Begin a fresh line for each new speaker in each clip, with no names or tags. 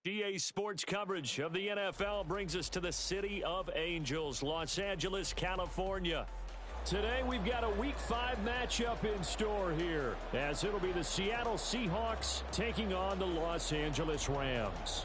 GA Sports coverage of the NFL brings us to the City of Angels, Los Angeles, California. Today we've got a Week 5 matchup in store here, as it'll be the Seattle Seahawks taking on the Los Angeles Rams.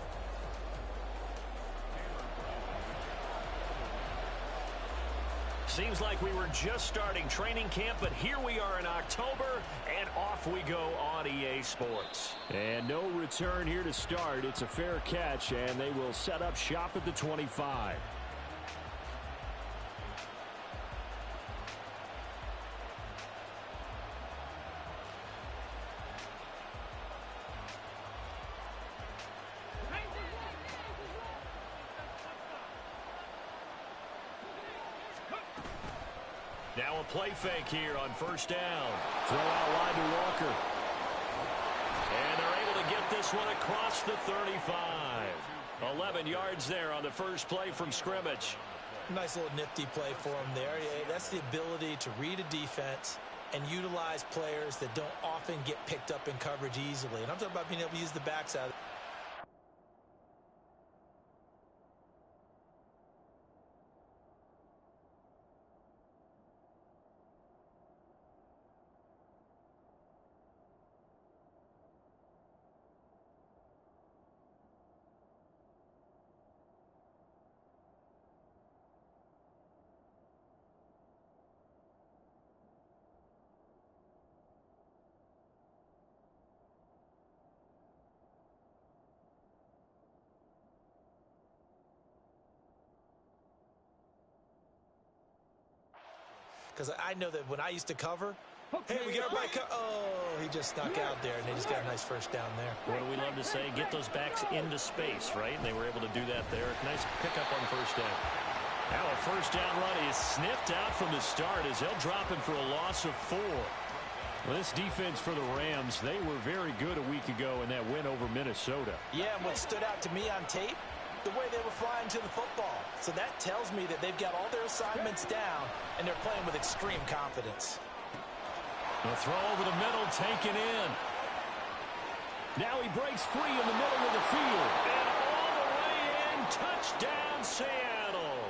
Seems like we were just starting training camp, but here we are in October, and off we go on EA Sports. And no return here to start. It's a fair catch, and they will set up shop at the 25. Now a play fake here on first down. Throw out wide to Walker. And they're able to get this one across the 35. 11 yards there on the first play from scrimmage.
Nice little nifty play for him there. That's the ability to read a defense and utilize players that don't often get picked up in coverage easily. And I'm talking about being able to use the backside. Because I know that when I used to cover, hey, we get everybody oh, he just snuck out there, and they just got a nice first down there.
What do we love to say? Get those backs into space, right? And they were able to do that there. Nice pickup on first down. Now a first down run is sniffed out from the start as they'll drop him for a loss of 4. Well, this defense for the Rams, they were very good a week ago in that win over Minnesota.
Yeah, and what stood out to me on tape, the way they were flying to the football. So that tells me that they've got all their assignments down, and they're playing with extreme confidence.
The throw over the middle, taken in. Now he breaks free in the middle of the field. And all the way in, touchdown Seattle.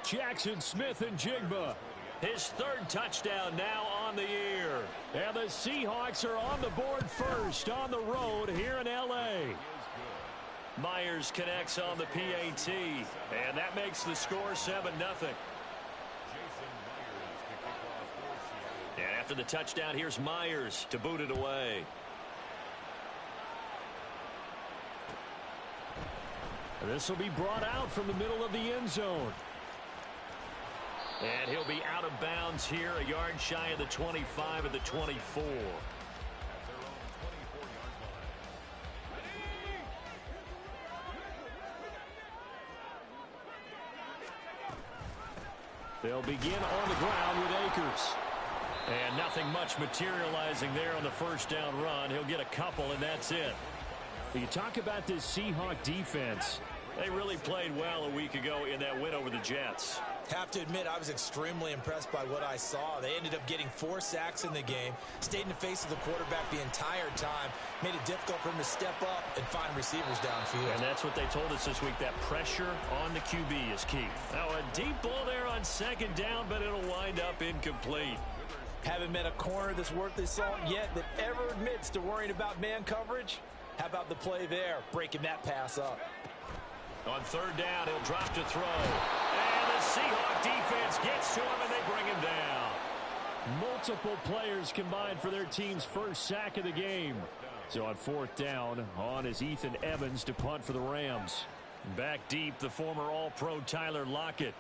Jackson Smith-Njigba. His third touchdown now on the year. And the Seahawks are on the board first on the road here in L.A. Myers connects on the PAT, and that makes the score 7-0. And after the touchdown, here's Myers to boot it away. This will be brought out from the middle of the end zone. And he'll be out of bounds here, a yard shy of the 25 at the 24. They'll begin on the ground with Akers. And nothing much materializing there on the first down run. He'll get a couple, and that's it. You talk about this Seahawk defense. They really played well a week ago in that win over the Jets.
Have to admit, I was extremely impressed by what I saw. They ended up getting 4 sacks in the game, stayed in the face of the quarterback the entire time, made it difficult for him to step up and find receivers downfield.
And that's what they told us this week, that pressure on the QB is key. Now a deep ball there on second down, but it'll wind up incomplete.
Haven't met a corner that's worth his salt yet that ever admits to worrying about man coverage. How about the play there, breaking that pass up?
On third down, he'll drop to throw. And the Seahawk defense gets to him, and they bring him down. Multiple players combined for their team's first sack of the game. So on fourth down, on is Ethan Evans to punt for the Rams. Back deep, the former All-Pro Tyler Lockett.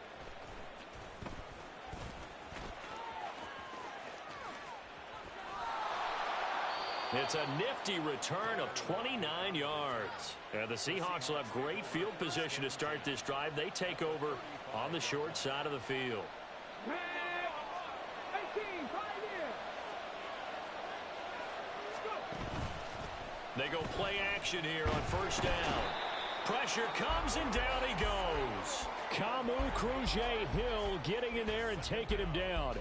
It's a nifty return of 29 yards. And the Seahawks will have great field position to start this drive. They take over on the short side of the field. They go play action here on first down. Pressure comes and down he goes. Camu Cruz-Hill getting in there and taking him down.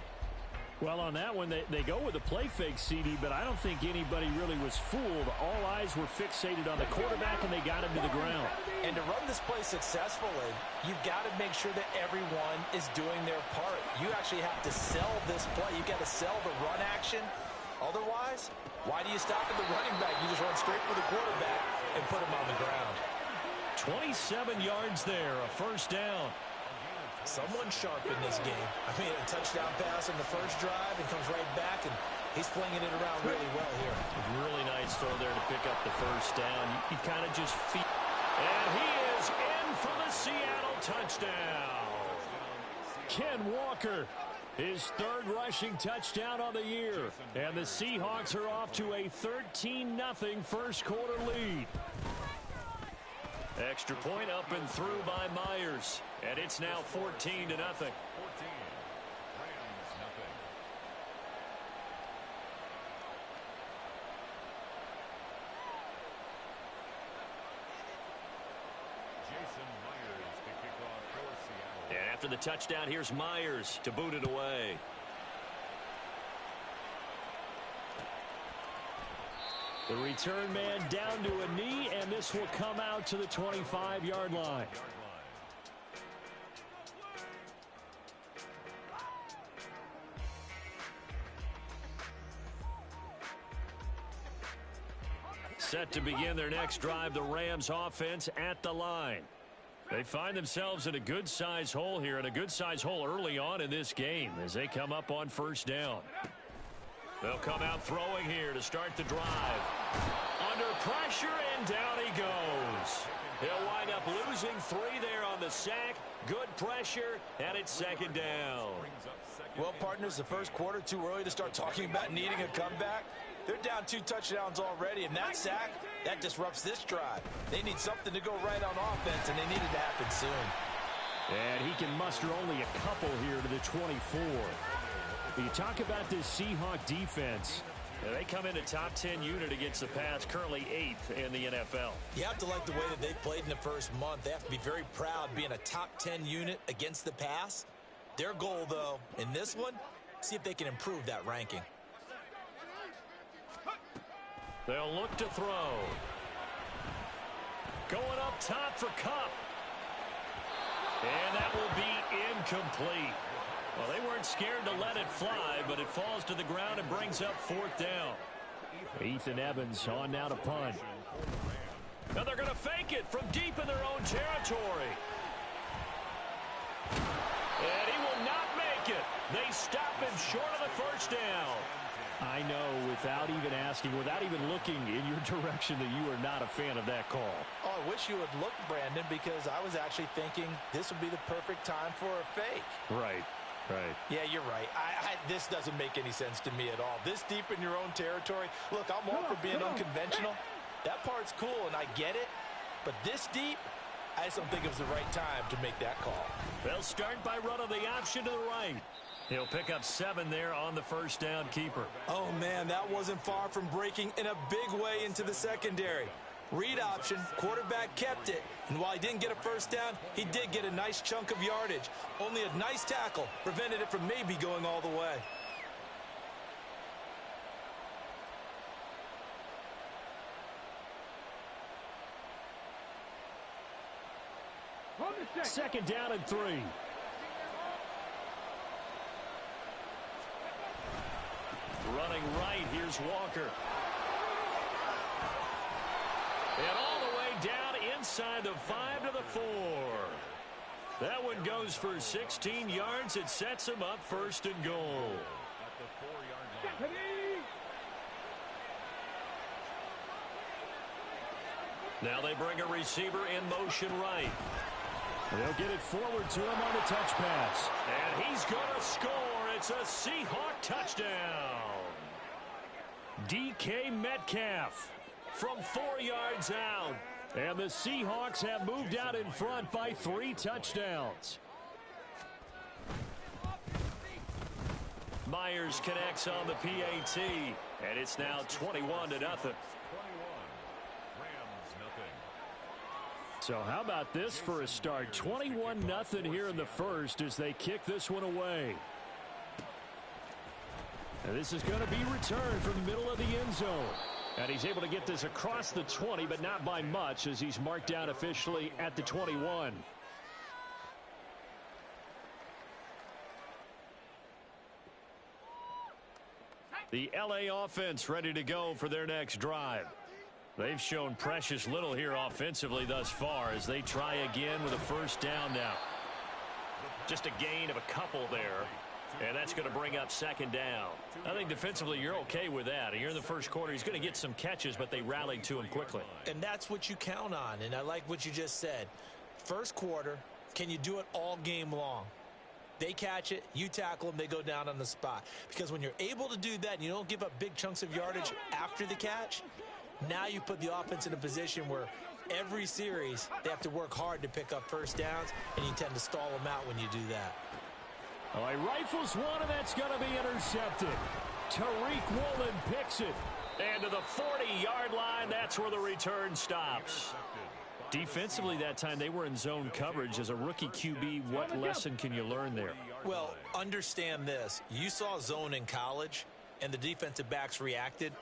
Well, on that one, they go with a play fake, CD, but I don't think anybody really was fooled. All eyes were fixated on the quarterback, and they got him to the ground.
And to run this play successfully, you've got to make sure that everyone is doing their part. You actually have to sell this play. You've got to sell the run action. Otherwise, why do you stop at the running back? You just run straight for the quarterback and put him on the ground.
27 yards there, a first down.
Someone sharp in this game. I mean, a touchdown pass in the first drive and comes right back, and he's flinging it around really well here.
Really nice throw there to pick up the first down. You kind of just feel. And he is in for the Seattle touchdown. Ken Walker, his third rushing touchdown on the year. And the Seahawks are off to a 13-0 first quarter lead. Extra point up and through by Myers. And it's now 14-0. And after the touchdown, here's Myers to boot it away. The return man down to a knee, and this will come out to the 25-yard line. Set to begin their next drive, the Rams offense at the line. They find themselves in a good-sized hole here, and a good-sized hole early on in this game as they come up on first down. They'll come out throwing here to start the drive. Under pressure, and down he goes. He'll wind up losing 3 there on the sack. Good pressure, and it's second down.
Well, partners, the first quarter, too early to start talking about needing a comeback. They're down 2 touchdowns already, and that sack, that disrupts this drive. They need something to go right on offense, and they need it to happen soon.
And he can muster only a couple here to the 24. You talk about this Seahawk defense. They come in a top 10 unit against the pass, currently 8th in the NFL.
You have to like the way that they've played in the first month. They have to be very proud being a top 10 unit against the pass. Their goal, though, in this one, see if they can improve that ranking.
They'll look to throw. Going up top for Kupp. And that will be incomplete. Well, they weren't scared to let it fly, but it falls to the ground and brings up 4th down. Ethan Evans on now to punt. Now they're going to fake it from deep in their own territory. And he will not make it. They stop him short of the first down. I know, without even asking, without even looking in your direction, that you are not a fan of that call.
Oh, I wish you had looked, Brandon, because I was actually thinking this would be the perfect time for a fake.
Right. Right.
Yeah, you're right. This doesn't make any sense to me at all. This deep in your own territory. Look, I'm all for being unconventional. That part's cool, and I get it. But this deep, I just don't think it was the right time to make that call.
They'll start by running the option to the right. He'll pick up 7 there on the first down keeper.
Oh, man, that wasn't far from breaking in a big way into the secondary. Read option, quarterback kept it, and while he didn't get a first down, he did get a nice chunk of yardage. Only a nice tackle prevented it from maybe going all the way.
Second down and 3. Running right, here's Walker. And all the way down inside the 5 to the 4. That one goes for 16 yards. It sets him up first and goal. Now they bring a receiver in motion right. They'll get it forward to him on the touch pass. And he's going to score. It's a Seahawk touchdown. DK Metcalf from 4 yards out. And the Seahawks have moved out in front by 3 touchdowns. Myers connects on the PAT. And it's now 21-0. So how about this for a start? 21-0 here in the first as they kick this one away. And this is going to be returned from the middle of the end zone. And he's able to get this across the 20, but not by much, as he's marked down officially at the 21. The LA offense ready to go for their next drive. They've shown precious little here offensively thus far as they try again with a first down now. Just a gain of a couple there. And that's going to bring up second down. I think defensively you're okay with that. Here in the first quarter, he's going to get some catches, but they rallied to him quickly.
And that's what you count on, and I like what you just said. First quarter, can you do it all game long? They catch it, you tackle them, they go down on the spot. Because when you're able to do that and you don't give up big chunks of yardage after the catch, now you put the offense in a position where every series they have to work hard to pick up first downs, and you tend to stall them out when you do that.
Oh, he rifles one, and that's going to be intercepted. Tariq Woolen picks it. And to the 40-yard line, that's where the return stops. Defensively that time, they were in zone coverage. As a rookie QB, what lesson can you learn there?
Well, understand this. You saw zone in college, and the defensive backs reacted,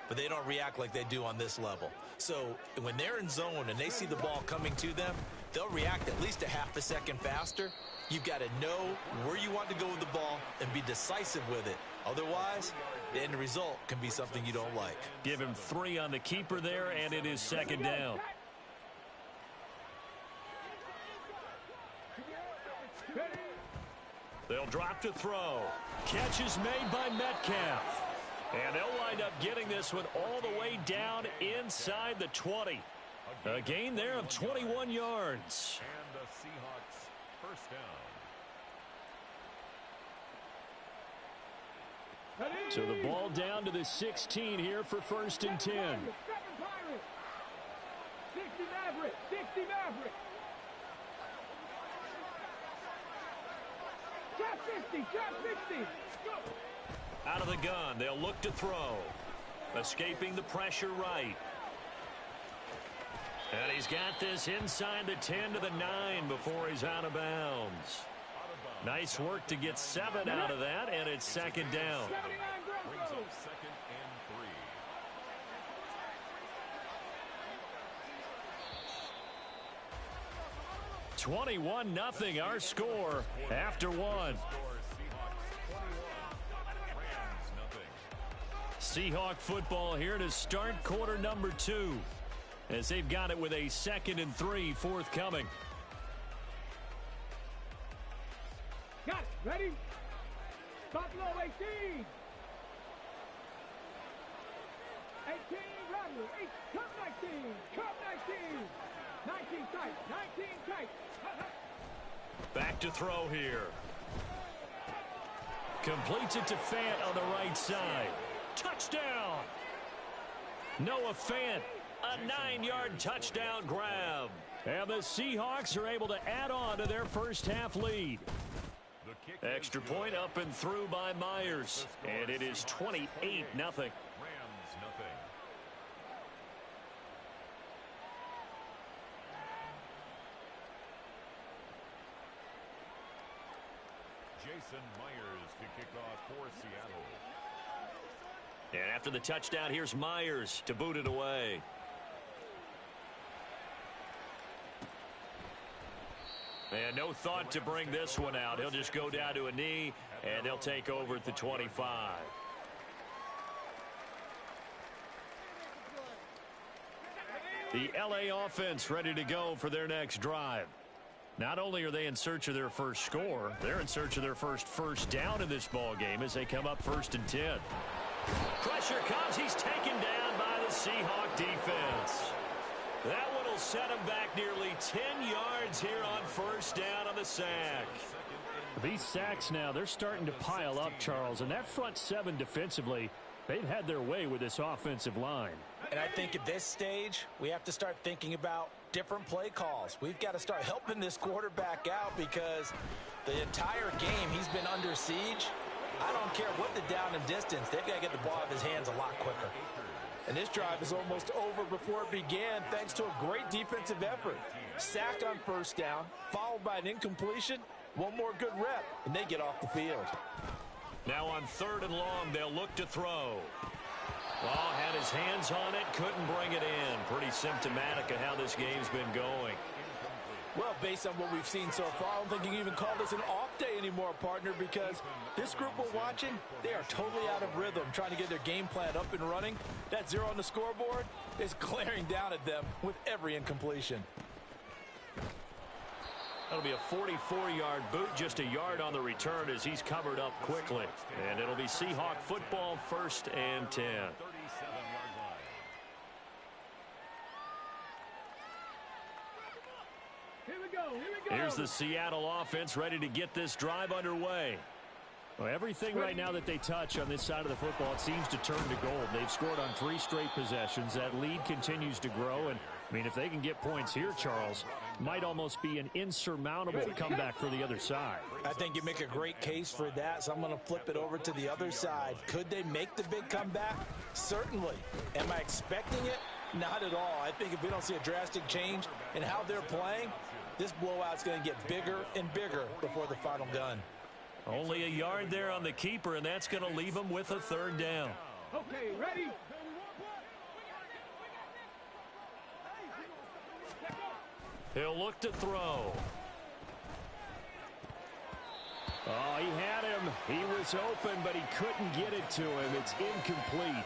but they don't react like they do on this level. So when they're in zone and they see the ball coming to them, they'll react at least a half a second faster. You've got to know where you want to go with the ball and be decisive with it. Otherwise, the end result can be something you don't like.
Give him 3 on the keeper there, and it is second down. They'll drop to throw. Catch is made by Metcalf. And they'll wind up getting this one all the way down inside the 20. A gain there of 21 yards.
And the Seahawks first down.
So the ball down to the 16 here for first and 10.
60 Maverick. 60 Maverick. Trap 60. Trap 60.
Out of the gun, they'll look to throw. Escaping the pressure right. And he's got this inside the 10 to the 9 before he's out of bounds. Nice work to get 7 out of that, and it's second down.
Brings up second and
3. 21-0 our score after one. Seahawk football here to start quarter number 2 as they've got it with a 2nd and 3 forthcoming.
Got it. Ready? Buffalo 18. 18 Rattler. 8. Cup 19. Cup 19. 19 tight. 19 tight.
Back to throw here. Completes it to Fant on the right side. Touchdown! Noah Fant, a 9-yard touchdown grab. And the Seahawks are able to add on to their first half lead. Extra point up and through by Myers. And it is 28-0.
Rams nothing. Jason Myers to kick off for Seattle.
And after the touchdown, here's Myers to boot it away. And no thought to bring this one out. He'll just go down to a knee, and they'll take over at the 25. The LA offense ready to go for their next drive. Not only are they in search of their first score, they're in search of their first down in this ball game as they come up 1st and 10. Pressure comes. He's taken down by the Seahawk defense. That one will set him back nearly 10 yards here on first down on the sack. These sacks now, they're starting to pile up, Charles. And that front 7 defensively, they've had their way with this offensive line.
And I think at this stage, we have to start thinking about different play calls. We've got to start helping this quarterback out because the entire game he's been under siege. I don't care what the down and distance. They've got to get the ball out of his hands a lot quicker. And this drive is almost over before it began thanks to a great defensive effort. Sack on first down, followed by an incompletion. One more good rep, and they get off the field.
Now on 3rd and long, they'll look to throw. Well, had his hands on it, couldn't bring it in. Pretty symptomatic of how this game's been going.
Well, based on what we've seen so far, I don't think you can even call this an off day anymore, partner, because this group we're watching, they are totally out of rhythm, trying to get their game plan up and running. That 0 on the scoreboard is glaring down at them with every incompletion.
That'll be a 44-yard boot, just a yard on the return as he's covered up quickly. And it'll be Seahawk football, 1st and 10.
Here we go.
Here's the Seattle offense ready to get this drive underway.
Well, everything right now that they touch on this side of the football, it seems to turn to gold. They've scored on 3 straight possessions. That lead continues to grow. And, I mean, if they can get points here, Charles, might almost be an insurmountable comeback for the other side.
I think you make a great case for that, so I'm going to flip it over to the other side. Could they make the big comeback? Certainly. Am I expecting it? Not at all. I think if we don't see a drastic change in how they're playing, this blowout's going to get bigger and bigger before the final gun.
Only a yard there on the keeper, and that's going to leave them with a 3rd down.
Okay, ready?
He'll look to throw.
Oh, he had him. He was open, but he couldn't get it to him. It's incomplete.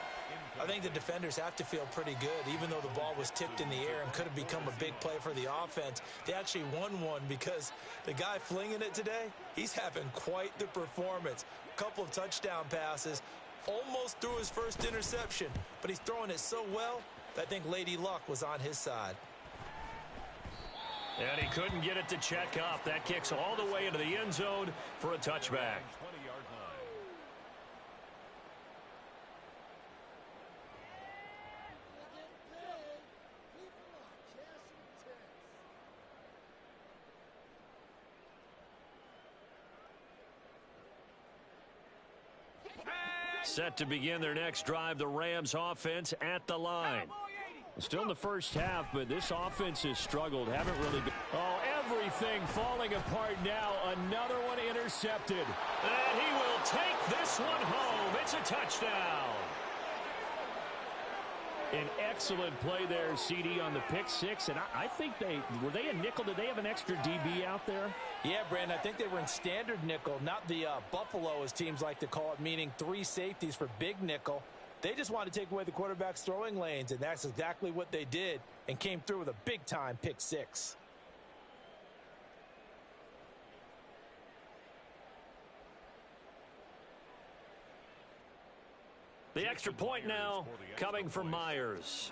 I think the defenders have to feel pretty good, even though the ball was tipped in the air and could have become a big play for the offense. They actually won one because the guy flinging it today, he's having quite the performance. A couple of touchdown passes, almost threw his first interception, but he's throwing it so well that I think Lady Luck was on his side.
And he couldn't get it to check up. That kicks all the way into the end zone for a touchback. Set to begin their next drive, the Rams offense at the line.
Still in the first half, but this offense has struggled. Haven't really been.
Oh, everything falling apart now. Another one intercepted. And he will take this one home. It's a touchdown.
An excellent play there, CD, on the pick 6. And I think were they a nickel? Did they have an extra DB out there?
Yeah, Brandon, I think they were in standard nickel, not the Buffalo, as teams like to call it, meaning 3 safeties for big nickel. They just wanted to take away the quarterback's throwing lanes, and that's exactly what they did, and came through with a big-time pick 6.
The extra point now coming from Myers.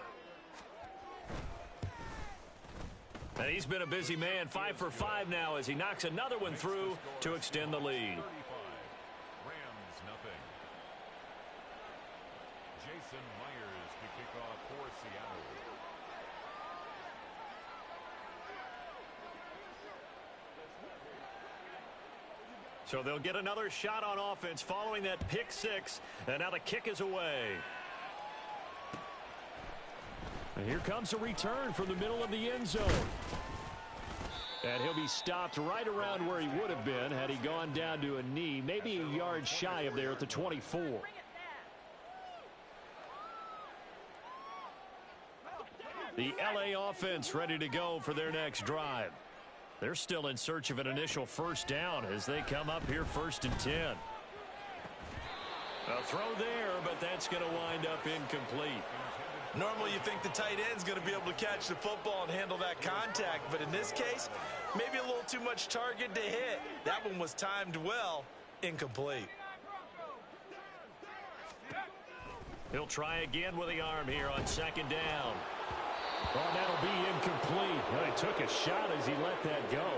And he's been a busy man, 5 for 5 now as he knocks another one through to extend the lead.
Rams nothing. Jason Myers to kick off for Seattle.
So they'll get another shot on offense following that pick 6. And now the kick is away.
And here comes a return from the middle of the end zone. And he'll be stopped right around where he would have been had he gone down to a knee, maybe a yard shy of there at the 24.
The LA offense ready to go for their next drive. They're still in search of an initial first down as they come up here 1st and 10. A throw there, but that's going to wind up incomplete.
Normally you think the tight end's going to be able to catch the football and handle that contact, but in this case, maybe a little too much target to hit. That one was timed well, incomplete.
He'll try again with the arm here on 2nd down.
Oh, that'll be incomplete. Well, he took a shot as he let that go.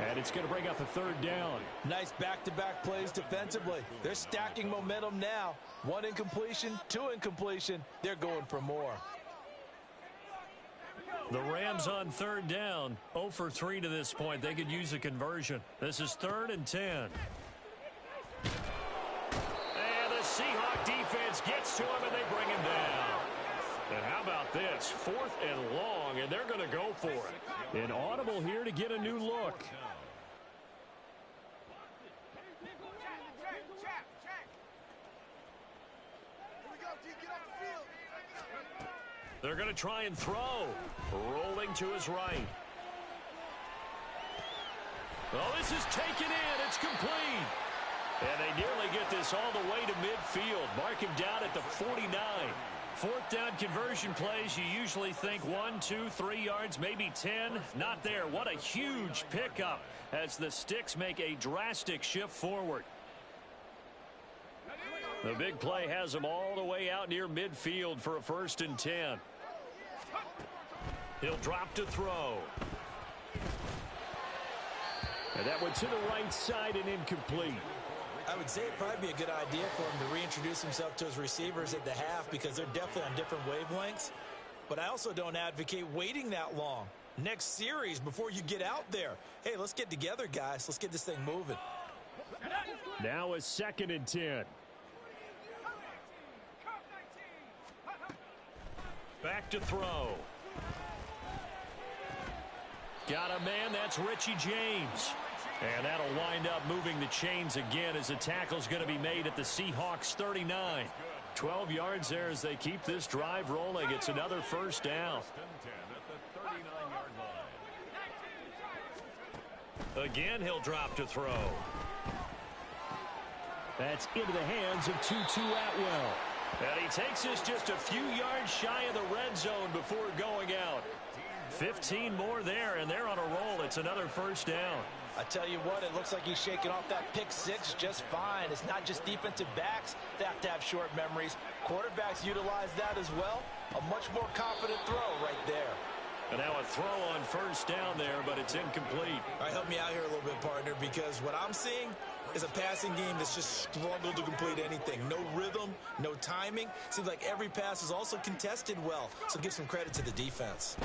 And it's going to bring up a 3rd down.
Nice back-to-back plays defensively. They're stacking momentum now. 1 incompletion, 2 incompletion. They're going for more.
The Rams on 3rd down. 0 for 3 to this point. They could use a conversion. This is 3rd and 10. And the Seahawk defense gets to him, and they bring him down. And how about this? 4th and long, and they're going to go for it.
An audible here to get a new look.
They're going to try and throw. Rolling to his right. Oh, this is taken in. It's complete. And they nearly get this all the way to midfield. Mark him down at the 49. Fourth down conversion plays, you usually think 1, 2, 3 yards, maybe 10. Not there. What a huge pickup as the Sticks make a drastic shift forward. The big play has them all the way out near midfield for a 1st and 10. He'll drop to throw. And that went to the right side and incomplete.
I would say it'd probably be a good idea for him to reintroduce himself to his receivers at the half because they're definitely on different wavelengths. But I also don't advocate waiting that long. Next series before you get out there. Hey, let's get together, guys. Let's get this thing moving.
Now a 2nd and 10.
Back to throw. Got a man, that's Richie James. And that'll wind up moving the chains again as the tackle's going to be made at the Seahawks 39. 12 yards there as they keep this drive rolling. It's another 1st down. Again, he'll drop to throw.
That's into the hands of Tutu Atwell.
And he takes this just a few yards shy of the red zone before going out. 15 more there, and they're on a roll. It's another 1st down.
I tell you what, it looks like he's shaking off that pick 6 just fine. It's not just defensive backs that have to have short memories. Quarterbacks utilize that as well. A much more confident throw right there.
And now a throw on 1st down there, but it's incomplete.
All right, help me out here a little bit, partner, because what I'm seeing is a passing game that's just struggled to complete anything. No rhythm, no timing. Seems like every pass is also contested well, so give some credit to the defense.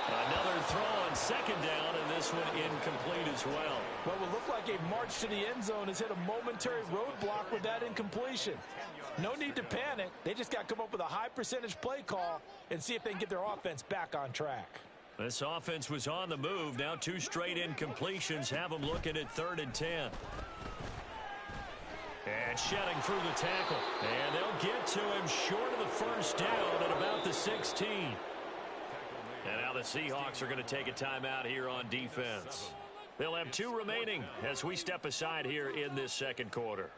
Another throw on 2nd down, and this one incomplete as well.
What would look like a march to the end zone has hit a momentary roadblock with that incompletion. No need to panic. They just got to come up with a high percentage play call and see if they can get their offense back on track.
This offense was on the move. Now 2 straight incompletions have them looking at 3rd and 10. And shedding through the tackle. And they'll get to him short of the 1st down at about the 16. And now the Seahawks are going to take a timeout here on defense. They'll have 2 remaining as we step aside here in this 2nd quarter.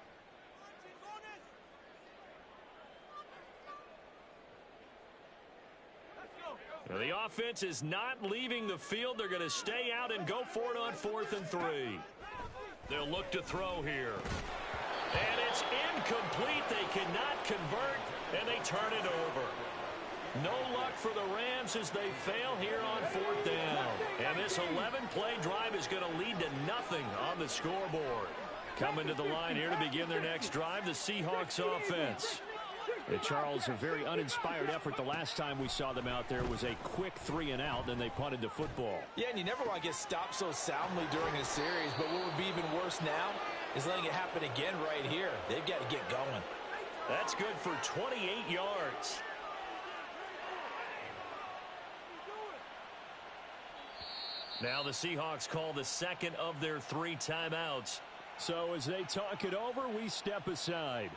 Now the offense is not leaving the field. They're going to stay out and go for it on 4th and 3. They'll look to throw here. And it's incomplete. They cannot convert, and they turn it over. No luck for the Rams as they fail here on 4th down. And this 11-play drive is going to lead to nothing on the scoreboard. Coming to the line here to begin their next drive, the Seahawks offense.
Charles, a very uninspired effort the last time we saw them out there was a quick 3 and out, then they punted the football.
Yeah, and you never want to get stopped so soundly during a series, but what would be even worse now is letting it happen again right here. They've got to get going.
That's good for 28 yards. Now the Seahawks call the 2nd of their 3 timeouts.
So as they talk it over, we step aside.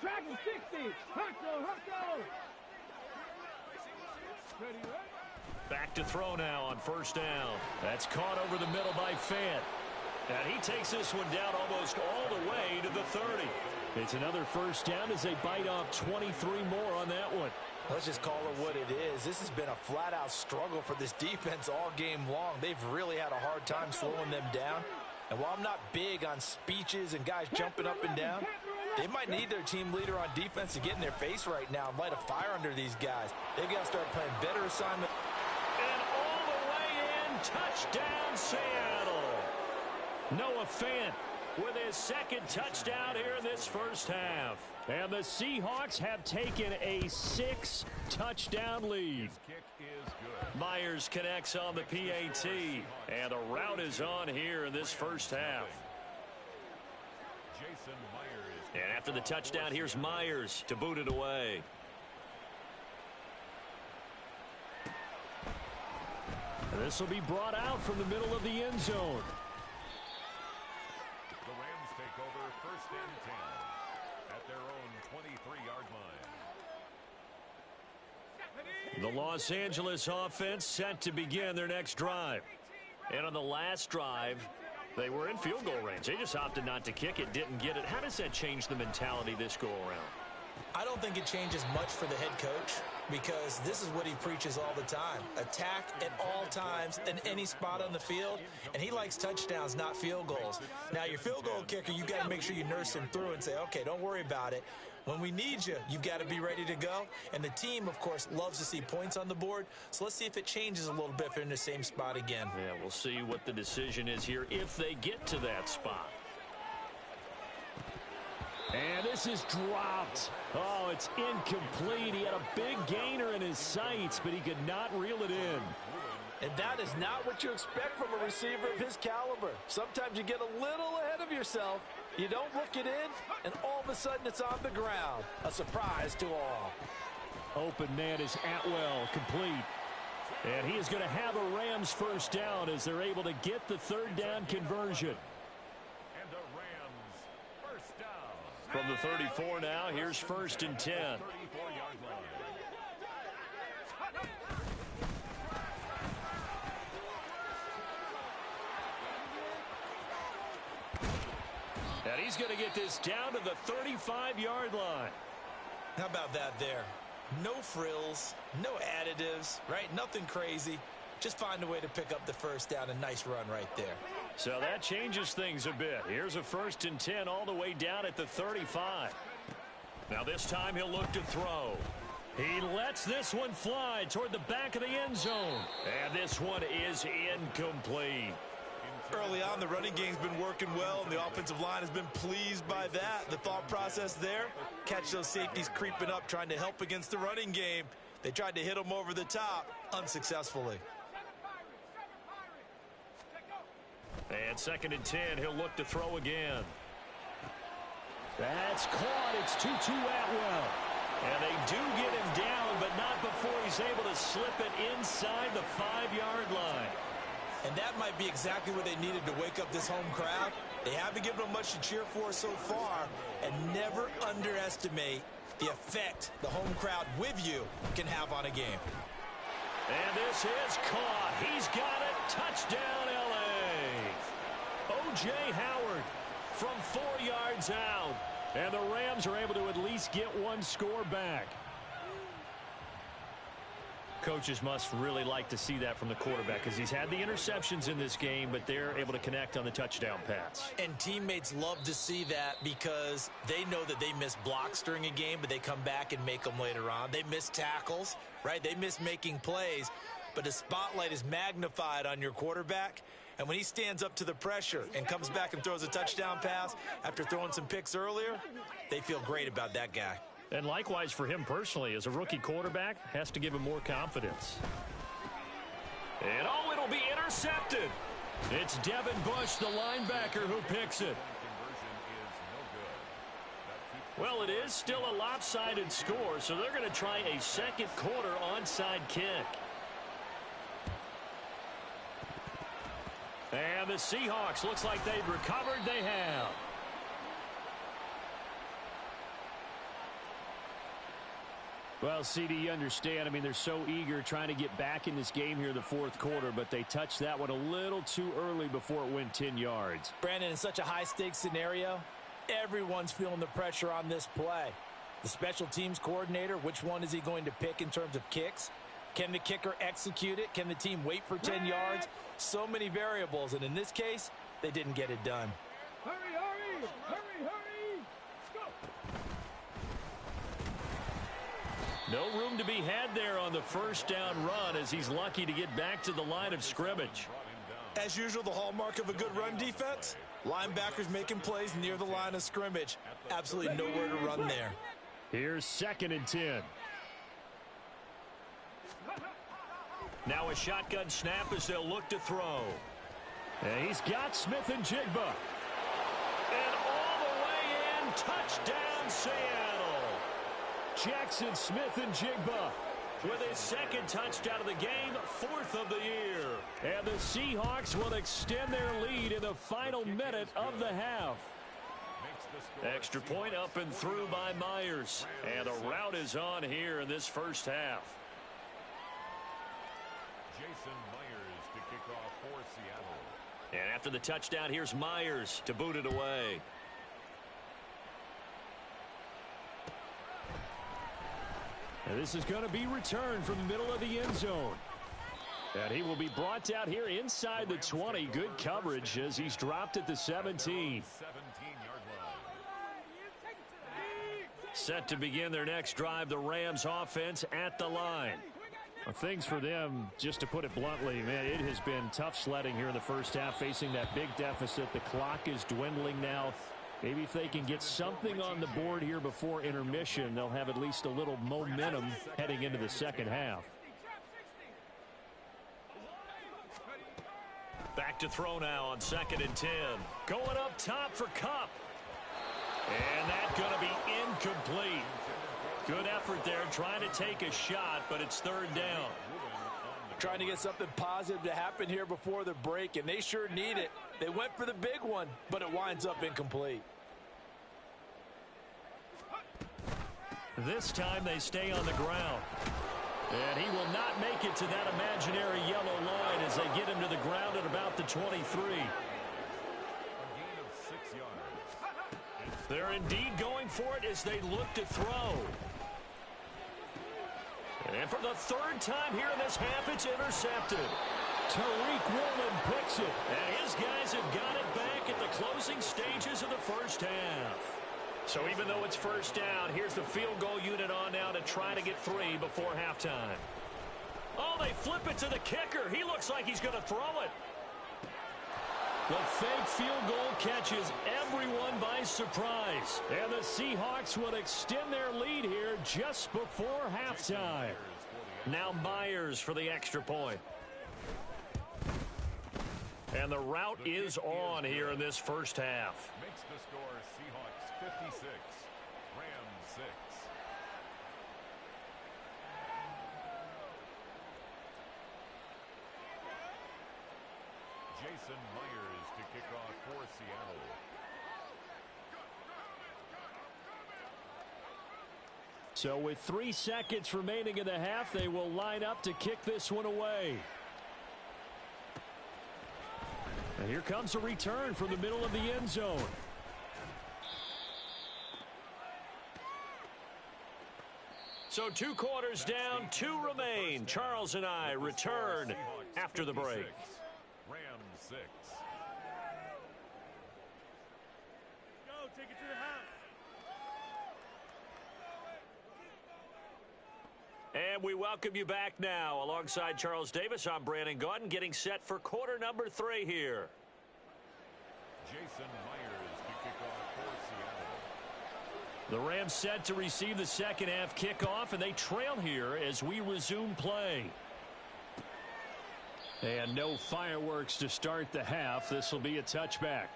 Tracking 60. Hustle. Ready, right?
Back to throw now on 1st down. That's caught over the middle by Fant. And he takes this one down almost all the way to the 30.
It's another 1st down as they bite off 23 more on that one.
Let's just call it what it is. This has been a flat-out struggle for this defense all game long. They've really had a hard time slowing them down. And while I'm not big on speeches and guys jumping up and down, they might need their team leader on defense to get in their face right now and light a fire under these guys. They've got to start playing better assignment.
And all the way in, touchdown Seattle. Noah Fant
with his second touchdown here in this first half. And the Seahawks have taken a 6-touchdown lead.
Kick is good.
Myers connects on the PAT, and a route is on here in this first half.
Jason Myers.
And after the touchdown, here's Myers to boot it away. This will be brought out from the middle of the end zone.
The Rams take over 1st and 10 at their own 23-yard line.
The Los Angeles offense set to begin their next drive. And on the last drive, they were in field goal range. They just opted not to kick it, didn't get it. How does that change the mentality this go-around?
I don't think it changes much for the head coach because this is what he preaches all the time. Attack at all times in any spot on the field, and he likes touchdowns, not field goals. Now, your field goal kicker, you've got to make sure you nurse him through and say, okay, don't worry about it. When we need you, you've got to be ready to go. And the team, of course, loves to see points on the board. So let's see if it changes a little bit if they're in the same spot again.
Yeah, we'll see what the decision is here if they get to that spot. And this is dropped. Oh, it's incomplete. He had a big gainer in his sights, but he could not reel it in.
And that is not what you expect from a receiver of his caliber. Sometimes you get a little ahead of yourself. You don't look it in, and all of a sudden it's on the ground. A surprise to all.
Open man is Atwell, complete. And he is going to have a Rams first down as they're able to get the third down conversion.
And the Rams first down.
From the 34 now, here's 1st and 10.
34-yard line.
And he's going to get this down to the 35-yard line.
How about that there? No frills, no additives, right? Nothing crazy. Just find a way to pick up the first down. A nice run right there.
So that changes things a bit. Here's a 1st and 10 all the way down at the 35. Now this time he'll look to throw. He lets this one fly toward the back of the end zone. And this one is incomplete.
Early on, the running game's been working well, and the offensive line has been pleased by that. The thought process there, catch those safeties creeping up, trying to help against the running game. They tried to hit him over the top, unsuccessfully.
And 2nd and 10, he'll look to throw again. That's caught. It's 2-2 Atwell. And they do get him down, but not before he's able to slip it inside the 5-yard line.
And that might be exactly what they needed to wake up this home crowd. They haven't given them much to cheer for so far, and never underestimate the effect the home crowd with you can have on a game.
And this is caught. He's got it. Touchdown, L.A. O.J. Howard from 4 yards out. And the Rams are able to at least get one score back. Coaches must really like to see that from the quarterback because he's had the interceptions in this game, but they're able to connect on the touchdown pass.
And teammates love to see that because they know that they miss blocks during a game, but they come back and make them later on. They miss tackles, right? They miss making plays, but the spotlight is magnified on your quarterback. And when he stands up to the pressure and comes back and throws a touchdown pass after throwing some picks earlier, they feel great about that guy.
And likewise for him personally, as a rookie quarterback, has to give him more confidence. And oh, it'll be intercepted. It's Devin Bush, the linebacker, who picks it. Well, it is still a lopsided score, so they're going to try a second quarter onside kick. And the Seahawks, looks like they've recovered. They have. Well, CD, you understand. I mean, they're so eager trying to get back in this game here in the 4th quarter, but they touched that one a little too early before it went 10 yards.
Brandon, in such a high-stakes scenario, everyone's feeling the pressure on this play. The special teams coordinator, which one is he going to pick in terms of kicks? Can the kicker execute it? Can the team wait for 10 yards? So many variables, and in this case, they didn't get it done.
Hurry, hurry, hurry, hurry. Go.
No room to be had there on the first down run as he's lucky to get back to the line of scrimmage.
As usual, the hallmark of a good run defense, linebackers making plays near the line of scrimmage. Absolutely nowhere to run there.
Here's 2nd and 10.
Now a shotgun snap as they'll look to throw.
And he's got Smith and Jigba.
And all the way in, touchdown Seattle.
Jackson Smith and Jigba
With his 2nd touchdown of the game, 4th of the year.
And the Seahawks will extend their lead in the final minute of the half.
Extra point up and through by Myers. And the route is on here in this first half.
Jason Myers to kick off for Seattle.
And after the touchdown, here's Myers to boot it away.
And this is going to be returned from the middle of the end zone. And he will be brought out here inside the 20. Good coverage as he's dropped at the 17.
17-yard line.
Set to begin their next drive, the Rams offense at the line.
Well, things for them, just to put it bluntly, man, it has been tough sledding here in the first half, facing that big deficit. The clock is dwindling now. Maybe if they can get something on the board here before intermission, they'll have at least a little momentum heading into the second half.
Back to throw now on 2nd and 10. Going up top for Kupp. And that's going to be incomplete. Good effort there trying to take a shot, but it's 3rd down.
Trying to get something positive to happen here before the break, and they sure need it. They went for the big one, but it winds up incomplete.
This time they stay on the ground.
And he will not make it to that imaginary yellow line as they get him to the ground at about the 23.
A gain of 6 yards.
They're indeed going for it as they look to throw. And for the 3rd time here in this half, it's intercepted.
Tariq Woolen picks it.
And his guys have got it back at the closing stages of the first half. So even though it's 1st down, here's the field goal unit on now to try to get 3 before halftime. Oh, they flip it to the kicker. He looks like he's going to throw it.
The fake field goal catches everyone by surprise. And the Seahawks will extend their lead here just before halftime.
Now Myers for the extra point. And the route is on here in this first half.
Makes the score Seahawks 56, Rams 6. Jason Myers to kick off for Seattle.
So with 3 seconds remaining in the half, they will line up to kick this one away. And here comes a return from the middle of the end zone.
So 2 quarters down, 2 remain. Charles and I return after the break.
Rams 6.
Go, take it to the house.
And we welcome you back now. Alongside Charles Davis, I'm Brandon Gaudin, getting set for quarter number 3 here.
Jason Myers to kick off for Seattle.
The Rams set to receive the second half kickoff, and they trail here as we resume play. And no fireworks to start the half. This will be a touchback.